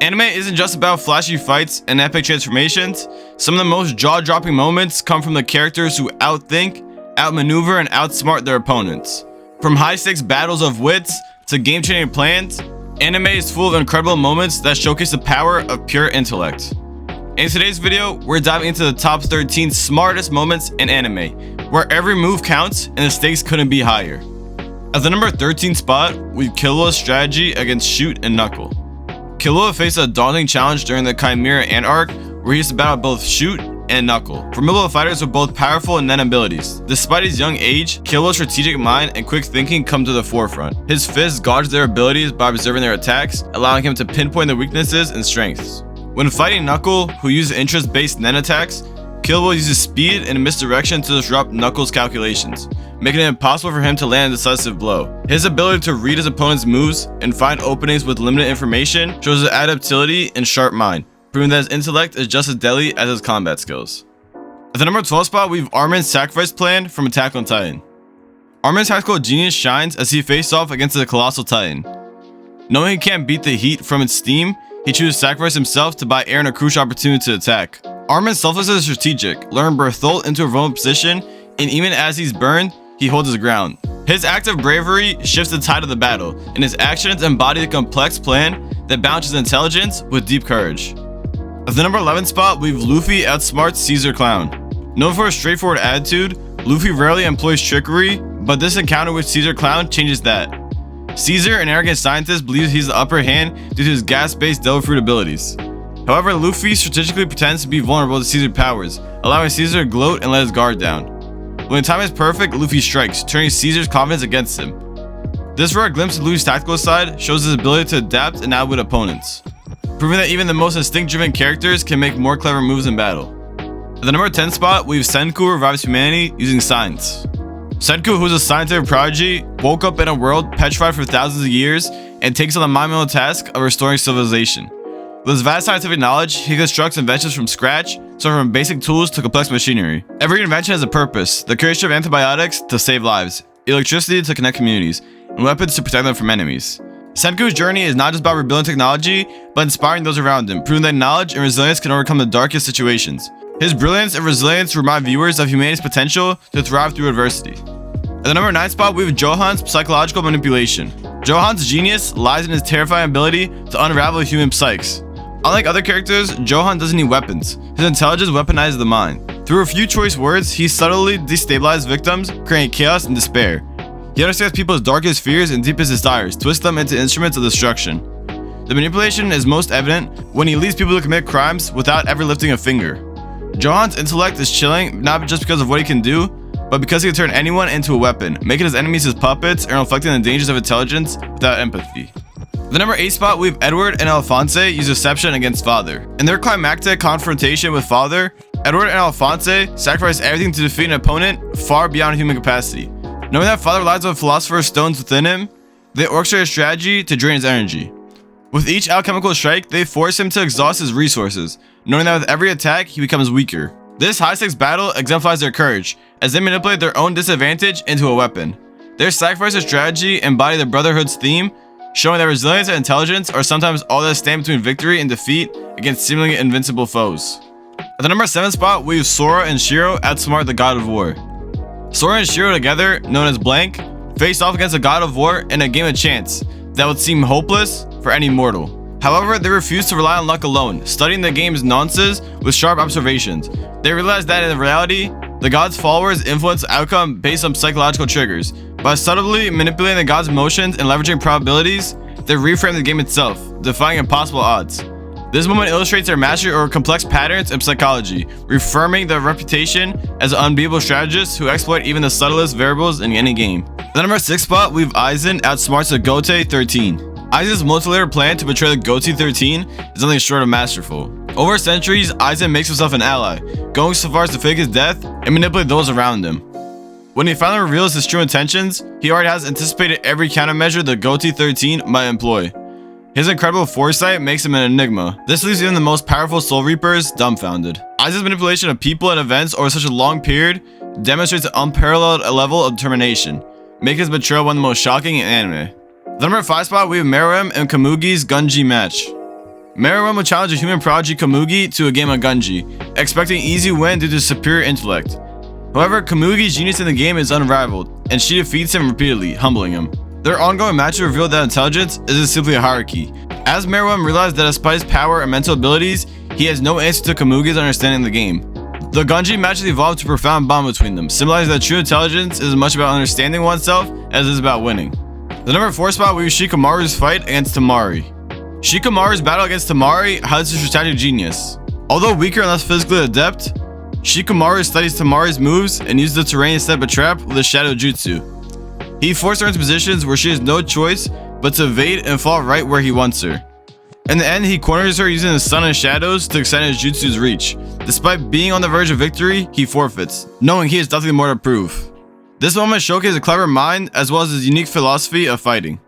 Anime isn't just about flashy fights and epic transformations. Some of the most jaw-dropping moments come from the characters who outthink, outmaneuver, and outsmart their opponents. From high-stakes battles of wits to game-changing plans, anime is full of incredible moments that showcase the power of pure intellect. In today's video, we're diving into the top 13 smartest moments in anime, where every move counts and the stakes couldn't be higher. At the number 13 spot, we have Killo's strategy against Shoot and Knuckle. Killo faced a daunting challenge during the Chimera Ant arc, where he used to battle both Shoot and Knuckle, formidable fighters with both powerful and net abilities. Despite his young age, Killo's strategic mind and quick thinking come to the forefront. His fists gauge their abilities by observing their attacks, allowing him to pinpoint their weaknesses and strengths. When fighting Knuckle, who uses interest-based net attacks, Killo uses speed and misdirection to disrupt Knuckle's calculations, making it impossible for him to land a decisive blow. His ability to read his opponent's moves and find openings with limited information shows his adaptability and sharp mind, proving that his intellect is just as deadly as his combat skills. At the number 12 spot, we have Armin's sacrifice plan from Attack on Titan. Armin's tactical genius shines as he faces off against the colossal Titan. Knowing he can't beat the heat from its steam, he chooses to sacrifice himself to buy Eren a crucial opportunity to attack. Armin's selflessness is strategic, luring Bertholdt into a vulnerable position, and even as he's burned, he holds his ground. His act of bravery shifts the tide of the battle, and his actions embody a complex plan that balances intelligence with deep courage. At the number 11 spot, we have Luffy Out Smart Caesar Clown. Known for a straightforward attitude, Luffy rarely employs trickery, but this encounter with Caesar Clown changes that. Caesar, an arrogant scientist, believes he's the upper hand due to his gas-based devil fruit abilities. However, Luffy strategically pretends to be vulnerable to Caesar's powers, allowing Caesar to gloat and let his guard down. When the time is perfect, Luffy strikes, turning Caesar's confidence against him. This rare glimpse of Luffy's tactical side shows his ability to adapt and outwit opponents, proving that even the most instinct-driven characters can make more clever moves in battle. At the number 10 spot, we have Senku revives humanity using science. Senku, who's a scientific prodigy, woke up in a world petrified for thousands of years and takes on the monumental task of restoring civilization. With his vast scientific knowledge, he constructs inventions from scratch, so from basic tools to complex machinery. Every invention has a purpose: the creation of antibiotics to save lives, electricity to connect communities, and weapons to protect them from enemies. Senku's journey is not just about rebuilding technology, but inspiring those around him, proving that knowledge and resilience can overcome the darkest situations. His brilliance and resilience remind viewers of humanity's potential to thrive through adversity. At the number 9 spot, we have Johans' psychological manipulation. Johans' genius lies in his terrifying ability to unravel human psyches. Unlike other characters, Johan doesn't need weapons. His intelligence weaponizes the mind. Through a few choice words, he subtly destabilizes victims, creating chaos and despair. He understands people's darkest fears and deepest desires, twists them into instruments of destruction. The manipulation is most evident when he leads people to commit crimes without ever lifting a finger. Johan's intellect is chilling, not just because of what he can do, but because he can turn anyone into a weapon, making his enemies his puppets and reflecting the dangers of intelligence without empathy. At the number 8 spot, we have Edward and Alphonse use deception against Father. In their climactic confrontation with Father, Edward and Alphonse sacrifice everything to defeat an opponent far beyond human capacity. Knowing that Father lies with Philosopher's Stones within him, they orchestrate a strategy to drain his energy. With each alchemical strike, they force him to exhaust his resources, knowing that with every attack, he becomes weaker. This high-stakes battle exemplifies their courage, as they manipulate their own disadvantage into a weapon. Their sacrifice and strategy embody the Brotherhood's theme, showing that resilience and intelligence are sometimes all that stand between victory and defeat against seemingly invincible foes. At the number 7 spot, we have Sora and Shirou outsmart the God of War. Sora and Shirou together, known as Blank, faced off against the God of War in a game of chance that would seem hopeless for any mortal. However, they refused to rely on luck alone, studying the game's nuances with sharp observations. They realized that in reality, the god's followers influence the outcome based on psychological triggers. By subtly manipulating the god's emotions and leveraging probabilities, they reframe the game itself, defying impossible odds. This moment illustrates their mastery over complex patterns in psychology, reaffirming their reputation as unbeatable strategists who exploit even the subtlest variables in any game. At the number 6 spot, we have Isen outsmarts the Gote 13. Isen's multi-layered plan to betray the Gote 13 is nothing short of masterful. Over centuries, Isen makes himself an ally, going so far as to fake his death and manipulate those around him. When he finally reveals his true intentions, he already has anticipated every countermeasure the Gote 13 might employ. His incredible foresight makes him an enigma. This leaves even the most powerful Soul Reapers dumbfounded. Isen's manipulation of people and events over such a long period demonstrates an unparalleled level of determination, making his betrayal one of the most shocking in anime. The number 5 spot, we have Meruem and Kamugi's Gji Match. Meruem will challenge a human prodigy Komugi to a game of Gunji, expecting easy win due to superior intellect. However, Komugi's genius in the game is unrivaled, and she defeats him repeatedly, humbling him. Their ongoing matches reveal that intelligence isn't simply a hierarchy, as Meruem realized that despite his power and mental abilities, he has no answer to Komugi's understanding of the game. The Gji Match has evolved to a profound bond between them, symbolizing that true intelligence is as much about understanding oneself as it is about winning. The number 4 spot we use Shikamaru's fight against Tamari. Shikamaru's battle against Tamari highlights his strategic genius. Although weaker and less physically adept, Shikamaru studies Tamari's moves and uses the terrain to set up a trap with a shadow jutsu. He forces her into positions where she has no choice but to evade and fall right where he wants her. In the end, he corners her using the sun and shadows to extend his jutsu's reach. Despite being on the verge of victory, he forfeits, knowing he has nothing more to prove. This moment showcases a clever mind as well as his unique philosophy of fighting.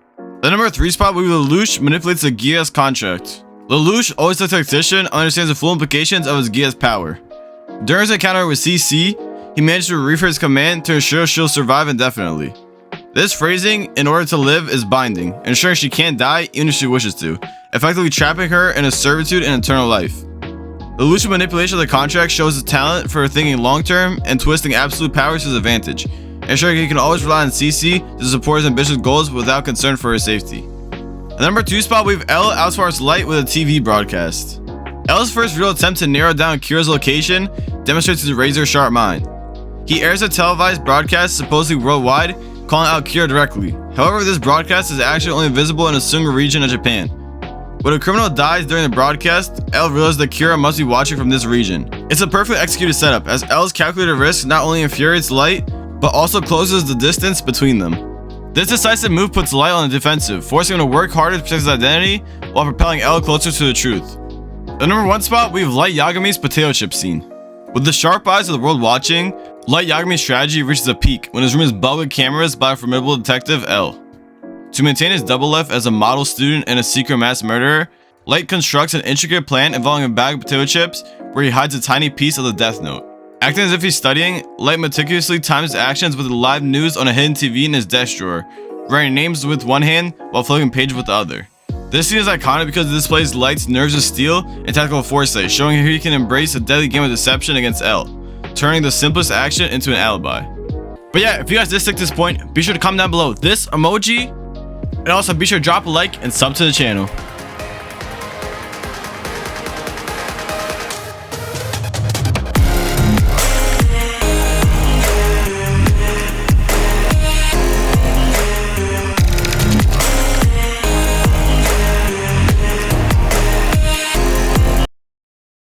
The number 3 spot we Lelouch manipulates the Gias contract. Lelouch, always a tactician, understands the full implications of his Gias power. During his encounter with CC, he managed to rephrase his command to ensure she'll survive indefinitely. This phrasing, "in order to live," is binding, ensuring she can't die even if she wishes to, effectively trapping her in a servitude and eternal life. Lelouch's manipulation of the contract shows his talent for thinking long-term and twisting absolute power to his advantage, ensuring he can always rely on CC to support his ambitious goals without concern for his safety. The number 2 spot, we have El outsmarts Light with a TV broadcast. El's first real attempt to narrow down Kira's location demonstrates his razor-sharp mind. He airs a televised broadcast supposedly worldwide, calling out Kira directly. However, this broadcast is actually only visible in a single region of Japan. When a criminal dies during the broadcast, El realizes that Kira must be watching from this region. It's a perfectly executed setup, as El's calculated risk not only infuriates Light, but also closes the distance between them. This decisive move puts Light on the defensive, forcing him to work harder to protect his identity, while propelling El closer to the truth. The number 1 spot, we have Light Yagami's potato chip scene. With the sharp eyes of the world watching, Light Yagami's strategy reaches a peak when his room is bugged with cameras by a formidable detective, El. To maintain his double life as a model student and a secret mass murderer, Light constructs an intricate plan involving a bag of potato chips where he hides a tiny piece of the death note. Acting as if he's studying, Light meticulously times his actions with the live news on a hidden TV in his desk drawer, writing names with one hand while flipping pages with the other. This scene is iconic because it displays Light's nerves of steel and tactical foresight, showing how he can embrace a deadly game of deception against El, turning the simplest action into an alibi. But yeah, if you guys did stick to this point, be sure to comment down below this emoji, and also be sure to drop a like and sub to the channel.